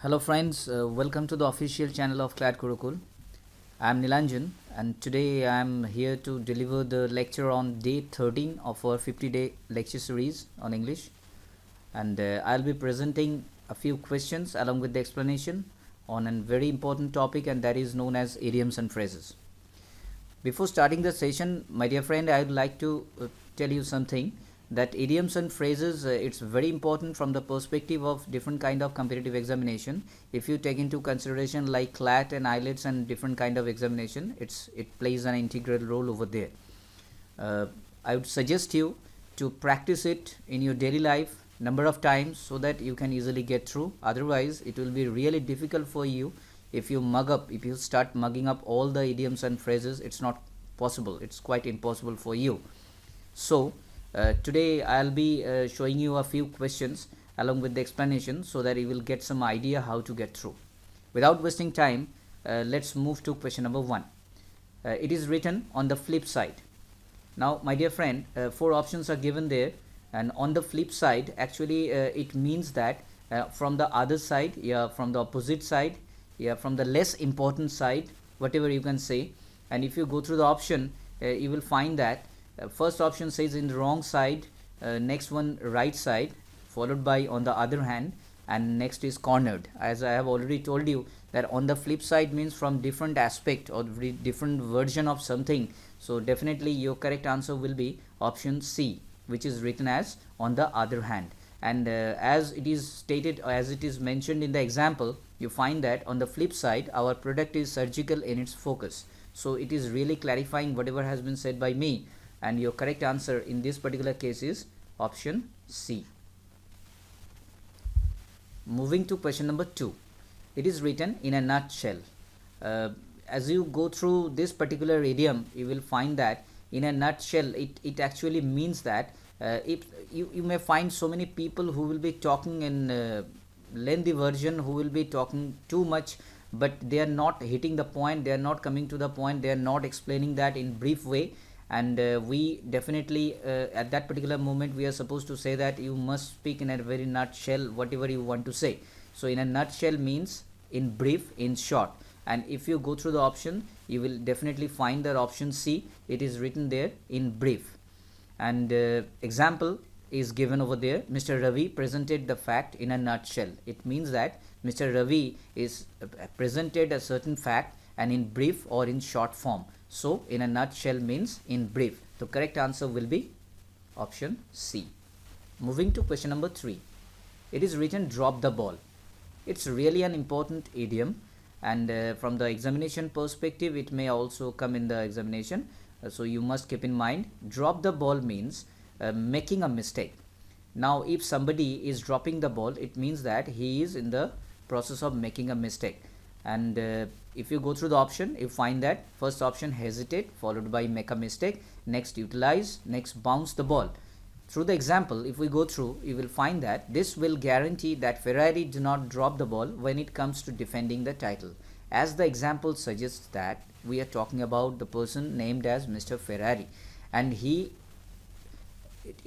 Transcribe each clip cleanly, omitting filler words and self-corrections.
Hello friends, welcome to the official channel of CLAT Gurukul. I am Nilanjan and today I am here to deliver the lecture on day 13 of our 50-day lecture series on English, and I'll be presenting a few questions along with the explanation on a very important topic, and that is known as idioms and phrases. Before starting the session, my dear friend, I would like to tell you something that idioms and phrases, it's very important from the perspective of different kind of competitive examination. If you take into consideration like CLAT and IELTS and different kind of examination, it plays an integral role over there. I would suggest you to practice it in your daily life number of times so that you can easily get through. Otherwise it will be really difficult for you if you start mugging up all the idioms and phrases. It's not possible, it's quite impossible for you. So today I'll be showing you a few questions along with the explanation so that you will get some idea how to get through. Without wasting time, let's move to question number 1. It is written on the flip side. Now my dear friend, 4 options are given there, and on the flip side actually it means that from the other side, from the opposite side, from the less important side, whatever you can say. And if you go through the option, you will find that first option says in the wrong side, next one right side, followed by on the other hand, and next is cornered. As I have already told you that on the flip side means from different aspect or different version of something. So definitely your correct answer will be option C, which is written as on the other hand. And as it is stated, as it is mentioned in the example, you find that on the flip side our product is surgical in its focus. So it is really clarifying whatever has been said by me, and your correct answer in this particular case is option C. Moving to question number 2. It is written in a nutshell. As you go through this particular idiom, you will find that in a nutshell it actually means that if you may find so many people who will be talking in lengthy version, who will be talking too much, but they are not hitting the point, they are not coming to the point, they are not explaining that in brief way. And we definitely at that particular moment we are supposed to say that you must speak in a very nutshell whatever you want to say. So in a nutshell means in brief, in short. And if you go through the option, you will definitely find that option C, it is written there in brief. And example is given over there. Mr. Ravi presented the fact in a nutshell. It means that Mr. Ravi is presented a certain fact and in brief or in short form. So in a nutshell means in brief. The correct answer will be option C. Moving to question number 3. It is written drop the ball. It's really an important idiom, and from the examination perspective it may also come in the examination. So you must keep in mind, drop the ball means making a mistake. Now if somebody is dropping the ball, it means that he is in the process of making a mistake. And if you go through the option, you find that first option hesitate, followed by make a mistake, next utilize, next bounce the ball. Through the example, if we go through, you will find that this will guarantee that Ferrari do not drop the ball when it comes to defending the title. As the example suggests that we are talking about the person named as Mr. Ferrari, and it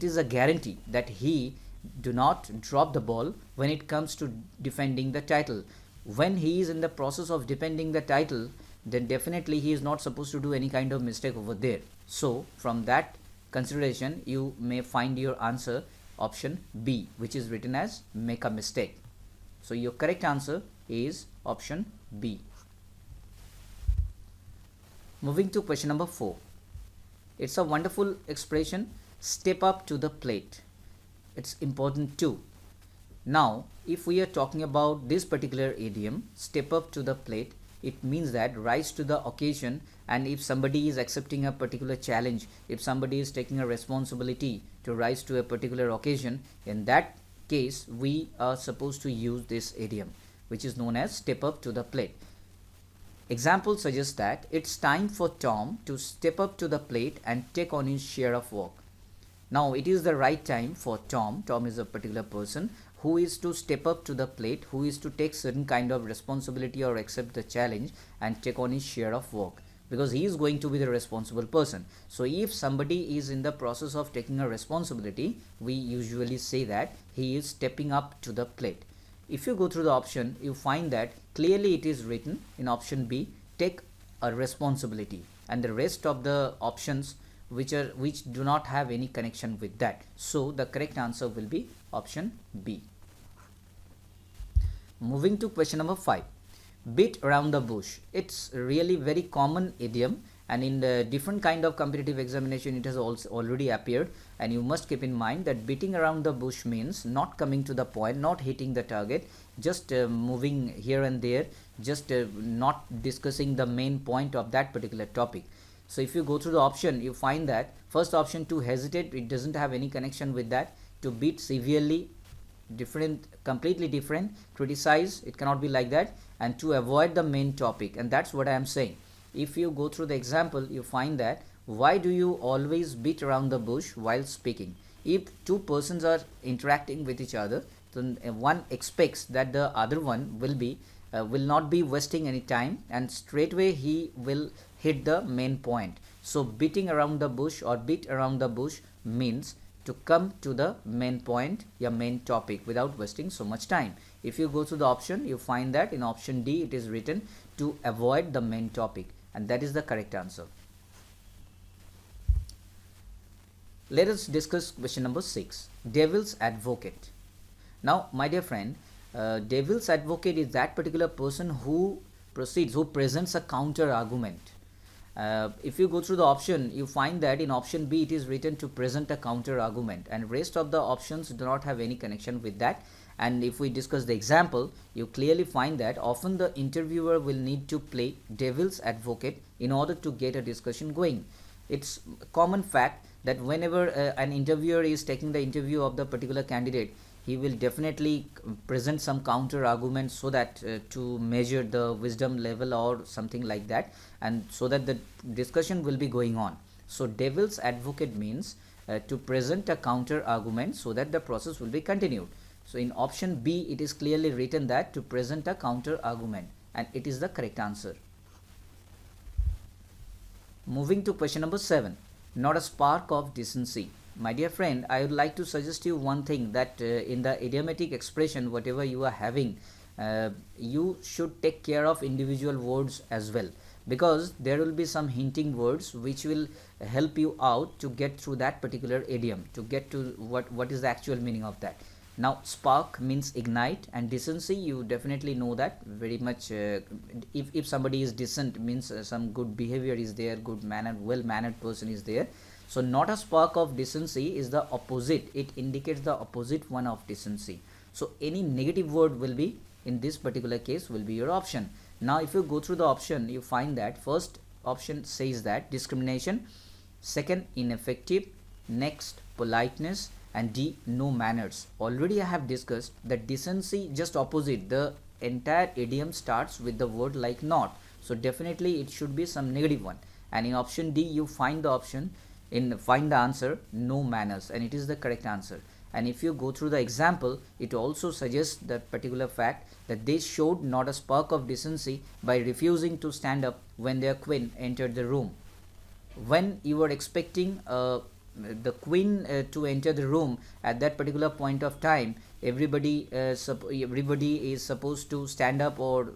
is a guarantee that he do not drop the ball when it comes to defending the title. When he is in the process of defending the title, then definitely he is not supposed to do any kind of mistake over there. So from that consideration, you may find your answer option B, which is written as make a mistake. So your correct answer is option B. Moving to question number 4. It's a wonderful expression, step up to the plate. It's important too. Now if we are talking about this particular idiom, step up to the plate, it means that rise to the occasion. And if somebody is accepting a particular challenge, if somebody is taking a responsibility to rise to a particular occasion, in that case we are supposed to use this idiom, which is known as step up to the plate. Example suggests that it's time for Tom to step up to the plate and take on his share of work. Now it is the right time for Tom is a particular person who is to step up to the plate, who is to take certain kind of responsibility or accept the challenge and take on his share of work, because he is going to be the responsible person. So if somebody is in the process of taking a responsibility, we usually say that he is stepping up to the plate. If you go through the option, you find that clearly it is written in option B, take a responsibility, and the rest of the options which do not have any connection with that. So the correct answer will be option B. Moving to question number 5, beat around the bush. It's really very common idiom, and in the different kind of competitive examination it has also already appeared, and you must keep in mind that beating around the bush means not coming to the point, not hitting the target, just moving here and there, just not discussing the main point of that particular topic. So if you go through the option, you find that first option, to hesitate, it doesn't have any connection with that. To beat severely, different, completely different. Criticize, it cannot be like that. And to avoid the main topic, and that's what I am saying. If you go through the example, you find that why do you always beat around the bush while speaking? If two persons are interacting with each other, then one expects that the other one will not be wasting any time, and straightway he will hit the main point. So beating around the bush or beat around the bush means to come to the main point, your main topic, without wasting so much time. If you go to the option, you find that in option D it is written to avoid the main topic, and that is the correct answer. Let us discuss question number 6, devil's advocate. Now my dear friend, devil's advocate is that particular person who presents a counter argument. If you go through the option, you find that in option B it is written to present a counter argument, and rest of the options do not have any connection with that. And if we discuss the example, you clearly find that often the interviewer will need to play devil's advocate in order to get a discussion going. It's a common fact that whenever an interviewer is taking the interview of the particular candidate, he will definitely present some counter arguments so that to measure the wisdom level or something like that, and so that the discussion will be going on. So devil's advocate means to present a counter argument so that the process will be continued. So in option B it is clearly written that to present a counter argument, and it is the correct answer. Moving to question number 7, not a spark of decency. My dear friend, I would like to suggest you one thing, that in the idiomatic expression whatever you are having, you should take care of individual words as well, because there will be some hinting words which will help you out to get through that particular idiom, to get to what is the actual meaning of that. Now spark means ignite, and decency, you definitely know that very much. If somebody is decent, means some good behavior is there, good mannered, well mannered person is there. So not a spark of decency is the opposite, it indicates the opposite one of decency. So any negative word will be, in this particular case, will be your option. Now if you go through the option, you find that first option says that discrimination, second ineffective, next politeness, and D no manners. Already I have discussed that decency, just opposite, the entire idiom starts with the word like not, so definitely it should be some negative one. And in option D you find the answer no manners, and it is the correct answer. And if you go through the example, it also suggests that particular fact, that they showed not a spark of decency by refusing to stand up when their queen entered the room. When you were expecting the queen to enter the room, at that particular point of time, everybody is supposed to stand up or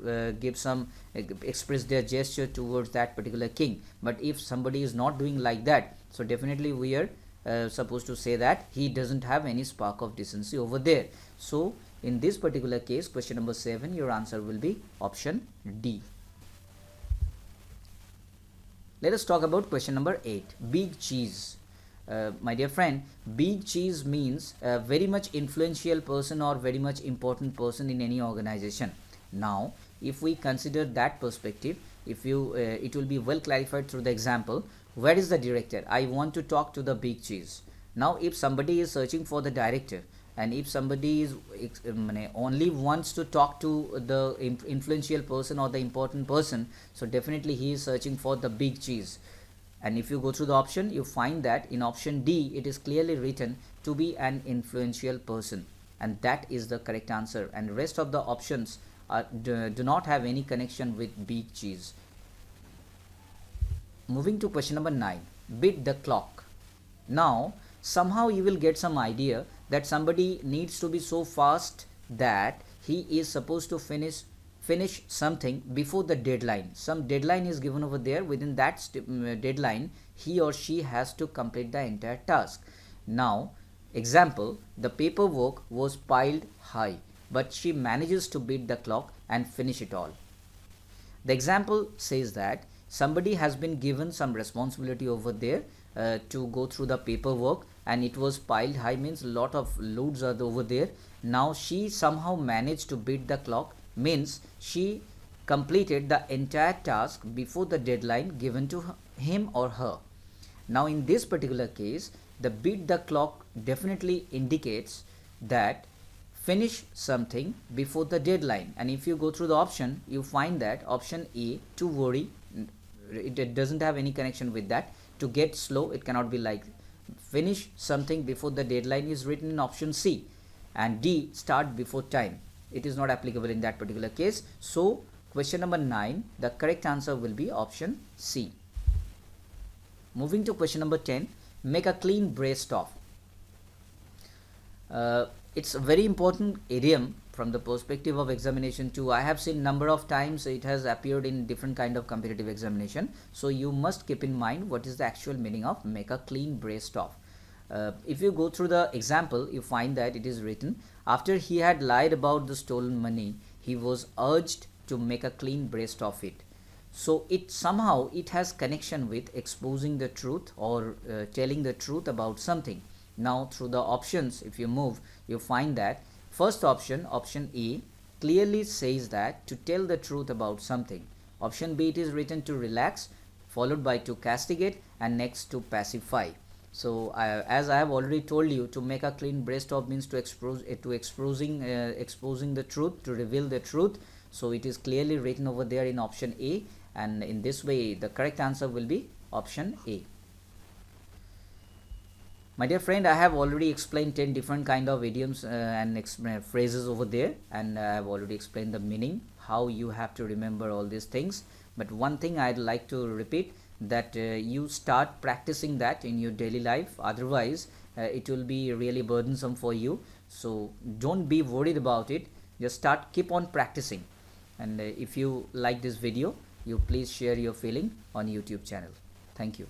express their gesture towards that particular king. But if somebody is not doing like that, so definitely we are supposed to say that he doesn't have any spark of decency over there. So in this particular case, question number 7, your answer will be option D. Let us talk about question number 8, big cheese. My dear friend, big cheese means a very much influential person or very much important person in any organization. Now if we consider that perspective, if you it will be well clarified through the example. Where is the director? I want to talk to the big cheese. Now if somebody is searching for the director, and if somebody is only wants to talk to the influential person or the important person, so definitely he is searching for the big cheese. And if you go through the option, you find that in option D it is clearly written to be an influential person, and that is the correct answer. And rest of the options do not have any connection with big cheese. Moving to question number 9, beat the clock. Now somehow you will get some idea that somebody needs to be so fast that he is supposed to finish something before the deadline. Some deadline is given over there. Within that deadline, he or she has to complete the entire task. Now, example, the paperwork was piled high, but she manages to beat the clock and finish it all. The example says that somebody has been given some responsibility over there to go through the paperwork, and it was piled high, means a lot of loads are over there. Now she somehow managed to beat the clock, means she completed the entire task before the deadline given to him or her. Now in this particular case, the beat the clock definitely indicates that finish something before the deadline. And if you go through the option, you find that option A, to worry, it doesn't have any connection with that. To get slow, it cannot be like finish something before the deadline is written in option C. And D, start before time, it is not applicable in that particular case. So question number 9, the correct answer will be option C. Moving to question number 10, make a clean breast of. It's a very important idiom from the perspective of examination too. I have seen number of times it has appeared in different kind of competitive examination. So you must keep in mind what is the actual meaning of make a clean breast of. If you go through the example, you find that it is written, after he had lied about the stolen money, he was urged to make a clean breast of it. So it somehow it has connection with exposing the truth or telling the truth about something. Now through the options, if you move, you find that first option, option A, clearly says that to tell the truth about something. Option B, it is written to relax, followed by to castigate, and next to pacify. So as I have already told you, to make a clean breast of means to exposing the truth, to reveal the truth. So it is clearly written over there in option A, and in this way the correct answer will be option A. My dear friend, I have already explained 10 different kind of idioms and phrases over there, and I have already explained the meaning, how you have to remember all these things. But one thing I'd like to repeat, that you start practicing that in your daily life, otherwise it will be really burdensome for you. So don't be worried about it, just keep on practicing. And if you like this video, you please share your feeling on YouTube channel. Thank you.